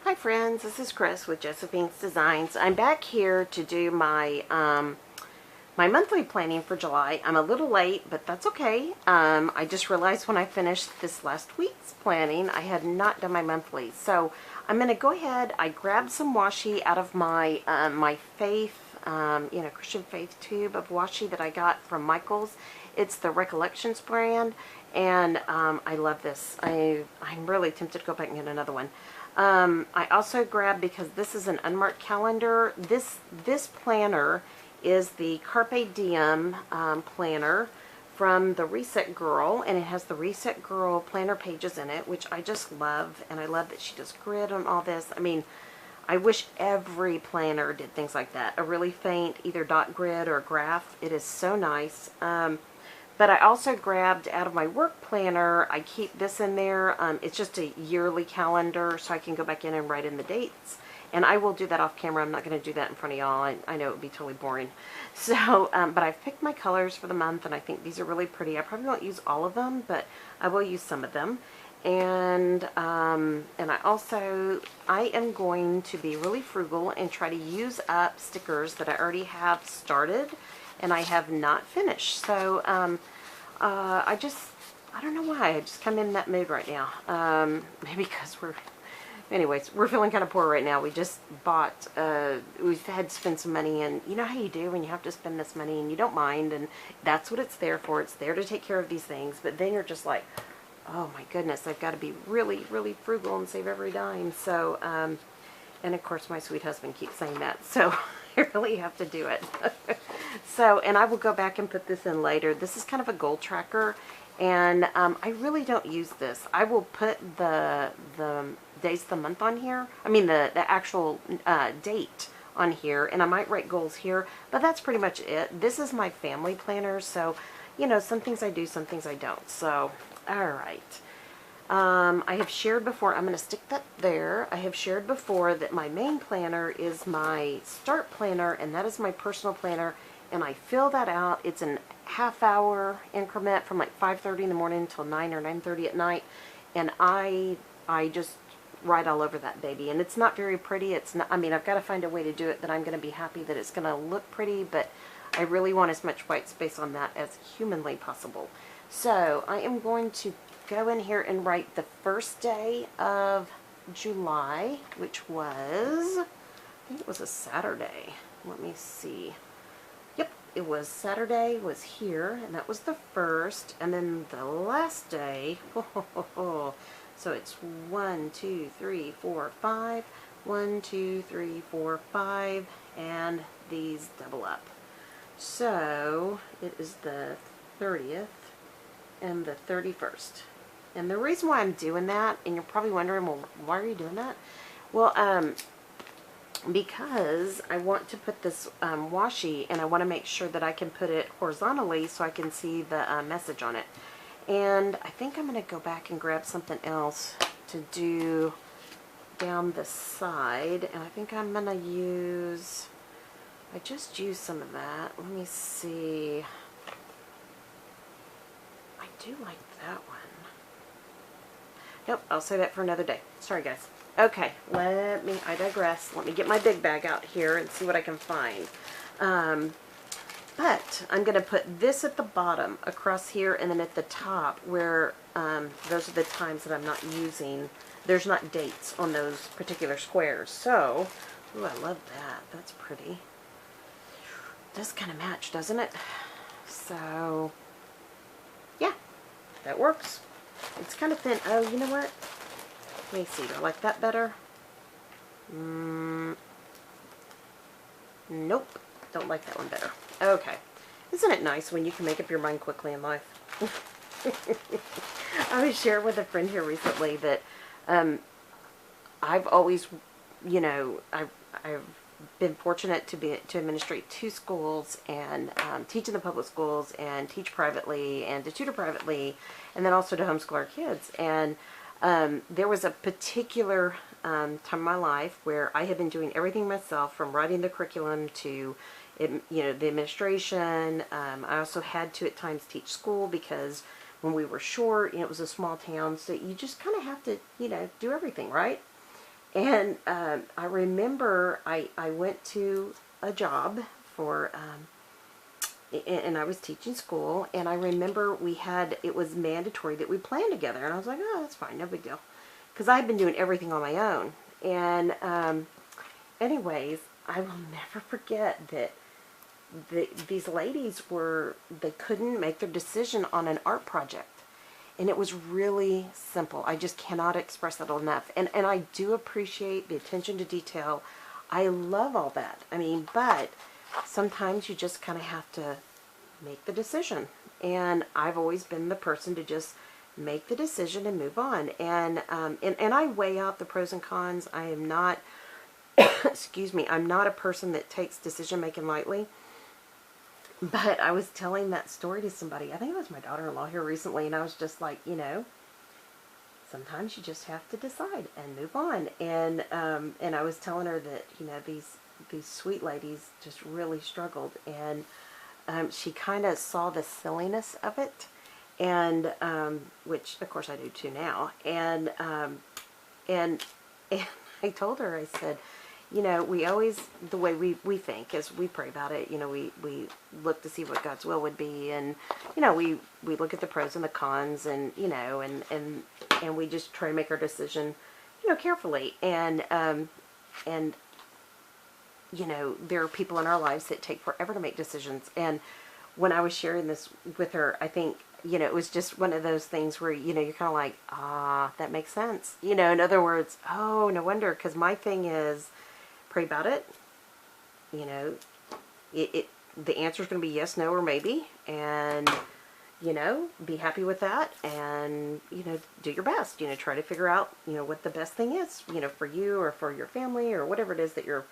Hi friends, this is Chris with Josephine's Designs. I'm back here to do my my monthly planning for July. I'm a little late, but that's okay. I just realized when I finished this last week's planning, I had not done my monthly. So I'm going to go ahead. I grabbed some washi out of my my Faith, Christian Faith tube of washi that I got from Michael's. It's the Recollections brand, and I love this. I'm really tempted to go back and get another one. I also grabbed, because this is an unmarked calendar, this planner is the Carpe Diem planner from the Reset Girl, and it has the Reset Girl planner pages in it, which I just love, and I love that she does grid on all this. I mean, I wish every planner did things like that, a really faint either dot grid or graph. It is so nice. But I also grabbed out of my work planner, I keep this in there. It's just a yearly calendar, so I can go back in and write in the dates. And I will do that off camera. I'm not going to do that in front of y'all. I know it would be totally boring. So, but I've picked my colors for the month, and I think these are really pretty. I probably won't use all of them, but I will use some of them. And I am going to be really frugal and try to use up stickers that I already have started and I have not finished. So I don't know why, I just come in that mood right now. Maybe because we're feeling kind of poor right now. We just bought, we've had to spend some money, and you know how you do when you have to spend this money and you don't mind, and that's what it's there for. It's there to take care of these things, but then you're just like, oh my goodness, I've got to be really, really frugal and save every dime. So, and of course my sweet husband keeps saying that, so I really have to do it. So, and I will go back and put this in later. This is kind of a goal tracker, and I really don't use this. I will put the days of the month on here. I mean the actual date on here, and I might write goals here, but that's pretty much it. This is my family planner, so you know, some things I do, some things I don't. So, all right. I have shared before, I'm going to stick that there. I have shared before that my main planner is my start planner, and that is my personal planner, and I fill that out. It's an half-hour increment from like 5:30 in the morning until 9 or 9:30 at night, and I just write all over that baby. And it's not very pretty. It's not, I mean, I've got to find a way to do it that I'm going to be happy that it's going to look pretty, but I really want as much white space on that as humanly possible. So I am going to go in here and write the first day of July, which was, I think it was a Saturday. Let me see. Yep, it was Saturday, was here, and that was the first. And then the last day, so it's 1, 2, 3, 4, 5, 1, 2, 3, 4, 5, and these double up. So it is the 30th and the 31st. And the reason why I'm doing that, and you're probably wondering, well, why are you doing that? Well, because I want to put this washi, and I want to make sure that I can put it horizontally so I can see the message on it. And I think I'm going to go back and grab something else to do down the side, and I think I'm going to use, I just used some of that. Let me see. I do like that one. Nope, I'll save that for another day. Sorry, guys. Okay, I digress. Let me get my big bag out here and see what I can find. But I'm going to put this at the bottom across here, and then at the top where those are the times that I'm not using. There's not dates on those particular squares. So, ooh, I love that. That's pretty. It does kind of match, doesn't it? So, yeah, that works. It's kind of thin. Oh, you know what? Let me see. Do I like that better? Nope. Don't like that one better. Okay. Isn't it nice when you can make up your mind quickly in life? I was sharing with a friend here recently that I've always, you know, I've been fortunate to administrate 2 schools and teach in the public schools and teach privately and to tutor privately, and then also to homeschool our kids. And there was a particular time in my life where I had been doing everything myself, from writing the curriculum to the administration. I also had to at times teach school because when we were short, it was a small town, so you just kind of have to, do everything, right? And I remember I went to a job for, and I was teaching school, and I remember it was mandatory that we plan together, and I was like, oh, that's fine, no big deal, because I'd been doing everything on my own. And anyways, I will never forget that these ladies they couldn't make their decision on an art project. And it was really simple. I just cannot express that enough. And I do appreciate the attention to detail. I love all that. I mean, but sometimes you just kind of have to make the decision. And I've always been the person to just make the decision and move on. And I weigh out the pros and cons. I am not, excuse me, I'm not a person that takes decision making lightly. But I was telling that story to somebody, I think it was my daughter-in-law here recently, and I was just like, sometimes you just have to decide and move on. And I was telling her that, these sweet ladies just really struggled, and she kind of saw the silliness of it, and which of course I do too now. And I told her, I said, we always, the way we think is we pray about it, we look to see what God's will would be, and, we look at the pros and the cons, and, and we just try to make our decision, carefully. And there are people in our lives that take forever to make decisions. And when I was sharing this with her, I think, it was just one of those things where, you're kind of like, that makes sense. In other words, oh, no wonder, because my thing is, pray about it. The answer is going to be yes, no, or maybe. And, be happy with that. And, do your best. Try to figure out, what the best thing is, for you or for your family or whatever it is that you're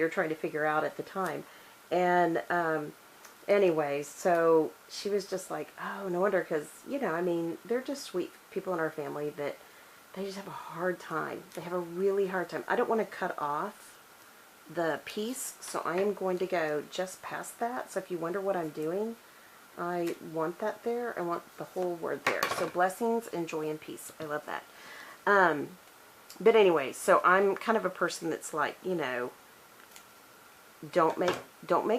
trying to figure out at the time. And, anyways, so she was just like, oh, no wonder, because, they're just sweet people in our family that they just have a hard time. They have a really hard time. I don't want to cut off the piece, so I am going to go just past that. So if you wonder what I'm doing, I want that there. I want the whole word there. So blessings and joy and peace. I love that. But anyway, so I'm kind of a person that's like, don't make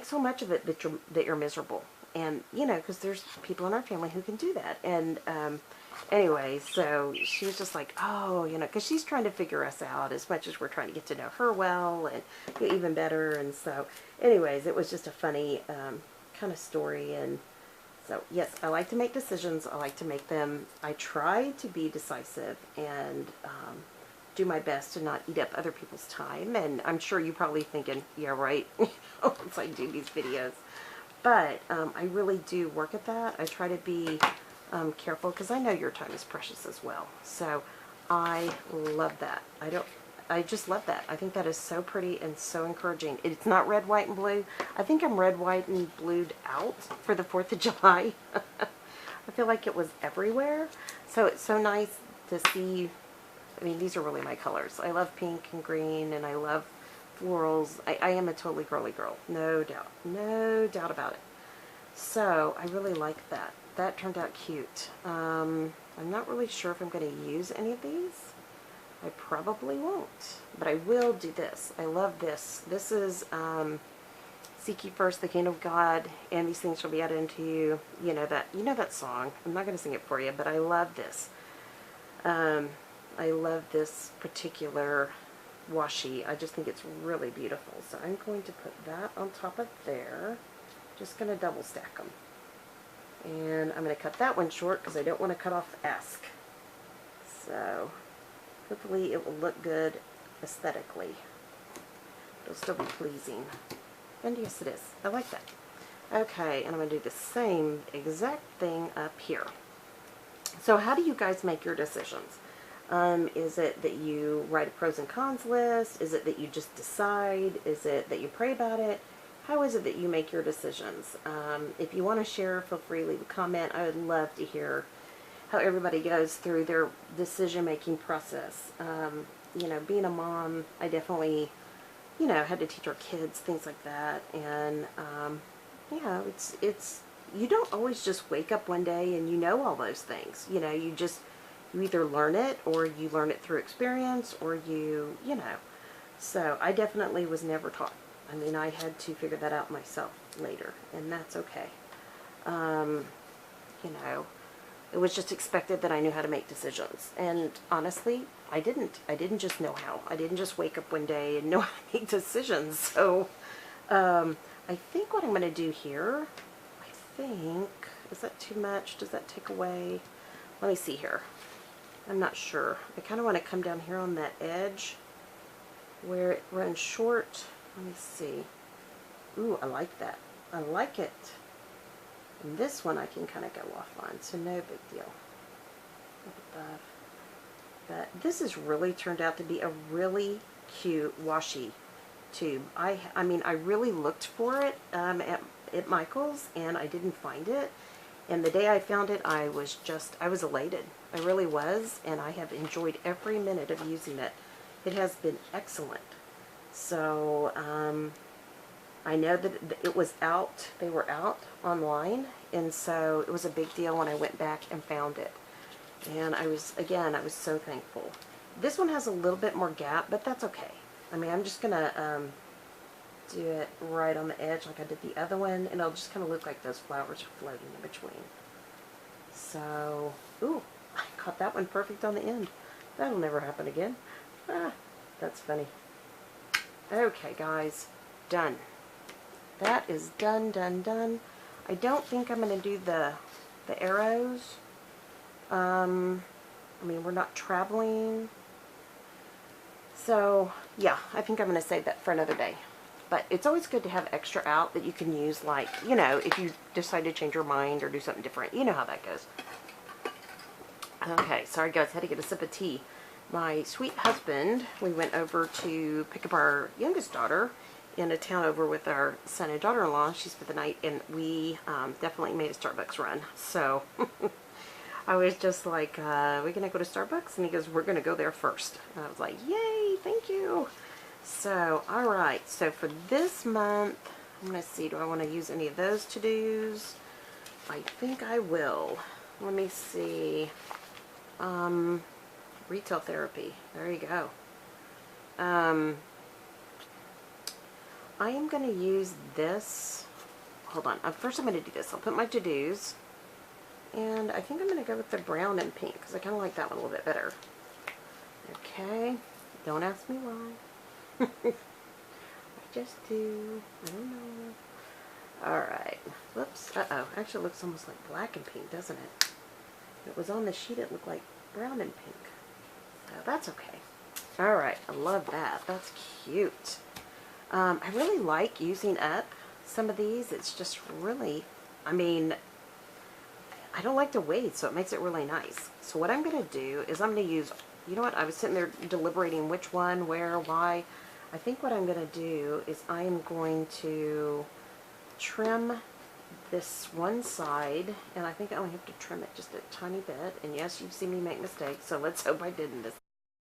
so much of it that you're miserable. And, because there's people in our family who can do that. And, anyway, so she was just like, oh, because she's trying to figure us out as much as we're trying to get to know her well and even better. And so, anyways, it was just a funny kind of story. And so, yes, I like to make decisions. I like to make them. I try to be decisive and do my best to not eat up other people's time. And I'm sure you're probably thinking, yeah, right, once I do these videos. But I really do work at that. I try to be careful, because I know your time is precious as well. So I love that. I just love that. I think that is so pretty and so encouraging. It's not red, white, and blue. I think I'm red, white, and blued out for the 4th of July. I feel like it was everywhere. So it's so nice to see. I mean, these are really my colors. I love pink and green, and I love florals. I am a totally girly girl. No doubt. No doubt about it. So I really like that. That turned out cute. I'm not really sure if I'm going to use any of these. I probably won't. But I will do this. I love this. This is Seek ye first the kingdom of God, and these things shall be added unto you. You know that song. I'm not going to sing it for you, but I love this. I love this particular washi. I just think it's really beautiful. So I'm going to put that on top of there. Just going to double stack them. And I'm going to cut that one short because I don't want to cut off ask. So hopefully it will look good aesthetically. It'll still be pleasing. And yes, it is. I like that. Okay, and I'm going to do the same exact thing up here. So how do you guys make your decisions? Is it that you write a pros and cons list? Is it that you just decide? Is it that you pray about it? How is it that you make your decisions? If you want to share, feel free to leave a comment. I would love to hear how everybody goes through their decision-making process. Being a mom, I definitely, had to teach our kids, things like that. And, it's you don't always just wake up one day and all those things. You you either learn it or you learn it through experience or you know. So I definitely was never taught. I mean, I had to figure that out myself later, and that's okay. You know, it was just expected that I knew how to make decisions. And honestly, I didn't. I didn't just know how. I didn't just wake up one day and know how to make decisions. So I think what I'm going to do here, is that too much? Does that take away? Let me see here. I'm not sure. I kind of want to come down here on that edge where it runs short. Let me see. Ooh, I like that. I like it. And this one I can kind of go off on, so no big deal. Up above. But this has really turned out to be a really cute washi tube. I mean, I really looked for it at Michael's, and I didn't find it. And the day I found it, I was elated. I really was, and I have enjoyed every minute of using it. It has been excellent. So, I know that it was out, they were out online, and so it was a big deal when I went back and found it. And I was so thankful. This one has a little bit more gap, but that's okay. I mean, I'm just going to do it right on the edge like I did the other one, and it'll just kind of look like those flowers are floating in between. So, ooh, I caught that one perfect on the end. That'll never happen again. Ah, that's funny. Okay, guys, done. That is done, done, done. I don't think I'm going to do the arrows. I mean, we're not traveling. So, yeah, I think I'm going to save that for another day. But it's always good to have extra out that you can use, like, you know, if you decide to change your mind or do something different. You know how that goes. Okay, sorry guys, had to get a sip of tea. My sweet husband, we went over to pick up our youngest daughter in a town over with our son and daughter-in-law. She spent the night, and we definitely made a Starbucks run. So I was just like, we're going to go to Starbucks? And he goes, we're going to go there first. And I was like, yay, thank you. So, alright, so for this month, I'm going to see, do I want to use any of those to-dos? I think I will. Let me see. Retail therapy. There you go. I am going to use this. Hold on. First I'm going to do this. I'll put my to-dos. And I think I'm going to go with the brown and pink because I kind of like that one a little bit better. Okay. Don't ask me why. I just do. I don't know. Alright. Whoops. Uh-oh. Actually, it looks almost like black and pink, doesn't it? It was on the sheet. It looked like brown and pink. So that's okay. Alright. I love that. That's cute. I really like using up some of these. It's just really, I mean, I don't like to wait, so it makes it really nice. So what I'm going to do is I'm going to use, you know what, I was sitting there deliberating which one, where, why. I think what I'm going to do is I am going to trim this one side, and I think I only have to trim it just a tiny bit. And yes, you've seen me make mistakes, so let's hope I didn't this